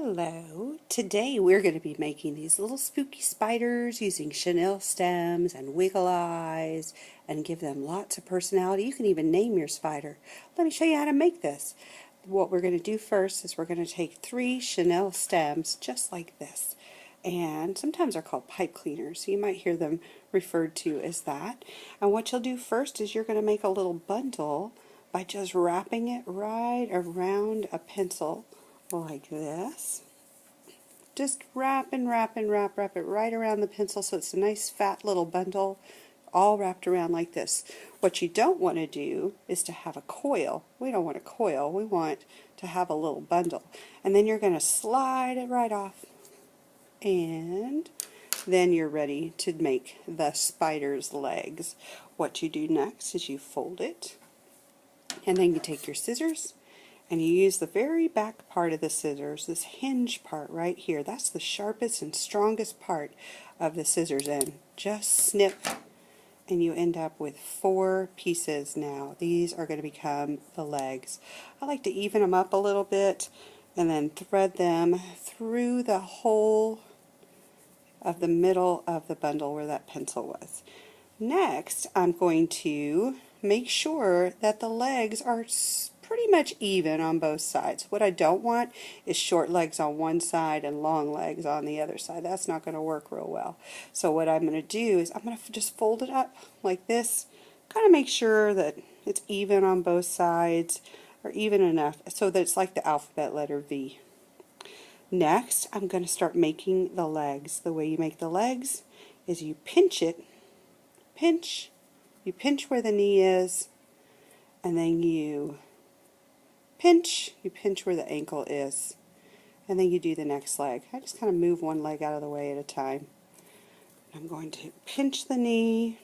Hello. Today we're going to be making these little spooky spiders using chenille stems and wiggle eyes and give them lots of personality. You can even name your spider. Let me show you how to make this. What we're going to do first is we're going to take 3 chenille stems just like this. And sometimes they're called pipe cleaners, so you might hear them referred to as that. And what you'll do first is you're going to make a little bundle by just wrapping it right around a pencil like this. Just wrap it right around the pencil so it's a nice fat little bundle all wrapped around like this. What you don't want to do is to have a coil. We don't want a coil. We want to have a little bundle. And then you're going to slide it right off. And then you're ready to make the spider's legs. What you do next is you fold it. And then you take your scissors and you use the very back part of the scissors, this hinge part right here. That's the sharpest and strongest part of the scissors end. Just snip and you end up with 4 pieces now. These are going to become the legs. I like to even them up a little bit and then thread them through the hole of the middle of the bundle where that pencil was. Next, I'm going to make sure that the legs are pretty much even on both sides. What I don't want is short legs on one side and long legs on the other side. That's not going to work real well. So what I'm going to do is I'm going to just fold it up like this, kind of make sure that it's even on both sides, or even enough so that it's like the alphabet letter V. Next, I'm going to start making the legs. The way you make the legs is you pinch it, you pinch where the knee is, and then you pinch where the ankle is, and then you do the next leg. I just kind of move one leg out of the way at a time. I'm going to pinch the knee,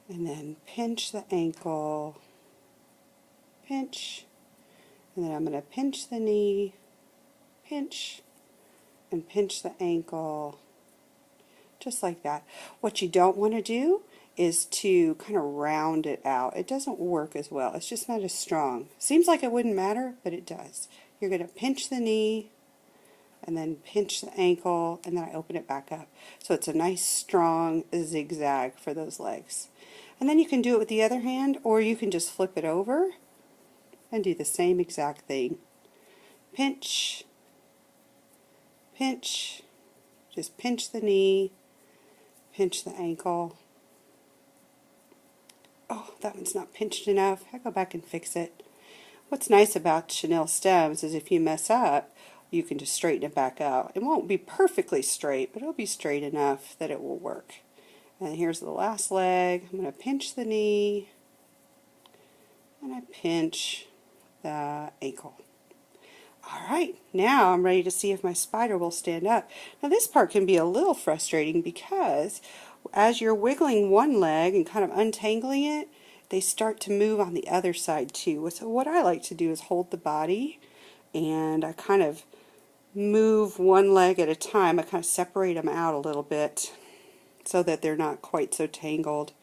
and then pinch the ankle, pinch, and then I'm going to pinch the knee, pinch, and pinch the ankle, just like that. What you don't want to do is to kind of round it out. It doesn't work as well. It's just not as strong. Seems like it wouldn't matter, but it does. You're going to pinch the knee and then pinch the ankle, and then I open it back up. So it's a nice strong zigzag for those legs. And then you can do it with the other hand, or you can just flip it over and do the same exact thing. Pinch, pinch, just pinch the knee, pinch the ankle. Oh, that one's not pinched enough. I go back and fix it. What's nice about chenille stems is if you mess up, you can just straighten it back out. It won't be perfectly straight, but it'll be straight enough that it will work. And here's the last leg. I'm going to pinch the knee, and I pinch the ankle. Alright, now I'm ready to see if my spider will stand up. Now this part can be a little frustrating because as you're wiggling one leg and kind of untangling it, they start to move on the other side too. So what I like to do is hold the body, and I kind of move one leg at a time. I kind of separate them out a little bit so that they're not quite so tangled.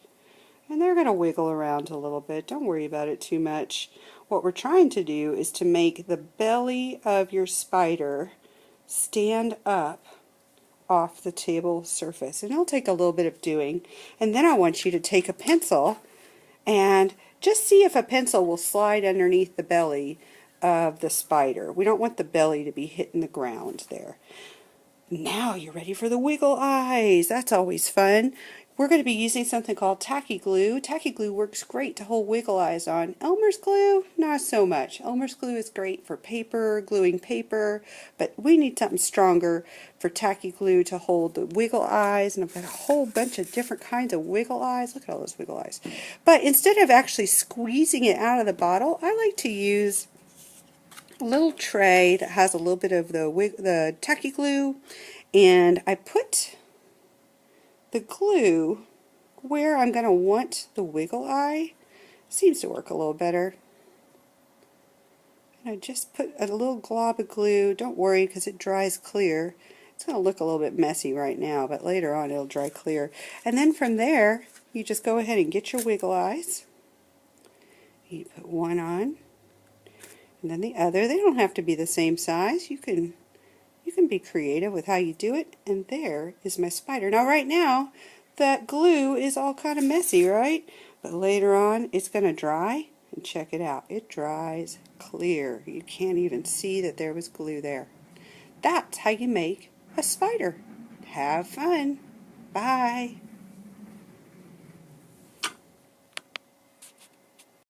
And they're going to wiggle around a little bit. Don't worry about it too much. What we're trying to do is to make the belly of your spider stand up off the table surface. And it'll take a little bit of doing. And then I want you to take a pencil and just see if a pencil will slide underneath the belly of the spider. We don't want the belly to be hitting the ground there. Now you're ready for the wiggle eyes. That's always fun. We're going to be using something called tacky glue. Tacky glue works great to hold wiggle eyes on. Elmer's glue, not so much. Elmer's glue is great for paper, gluing paper, but we need something stronger for tacky glue to hold the wiggle eyes. And I've got a whole bunch of different kinds of wiggle eyes. Look at all those wiggle eyes. But instead of actually squeezing it out of the bottle, I like to use a little tray that has a little bit of the tacky glue, and I put the glue where I'm going to want the wiggle eye. Seems to work a little better. And I just put a little glob of glue. Don't worry because it dries clear. It's going to look a little bit messy right now, but later on it'll dry clear. And then from there, you just go ahead and get your wiggle eyes. You put one on, And then the other, they don't have to be the same size. You can be creative with how you do it. And there is my spider. Now right now, that glue is all kind of messy, right? But later on, it's going to dry. And check it out. It dries clear. You can't even see that there was glue there. That's how you make a spider. Have fun. Bye.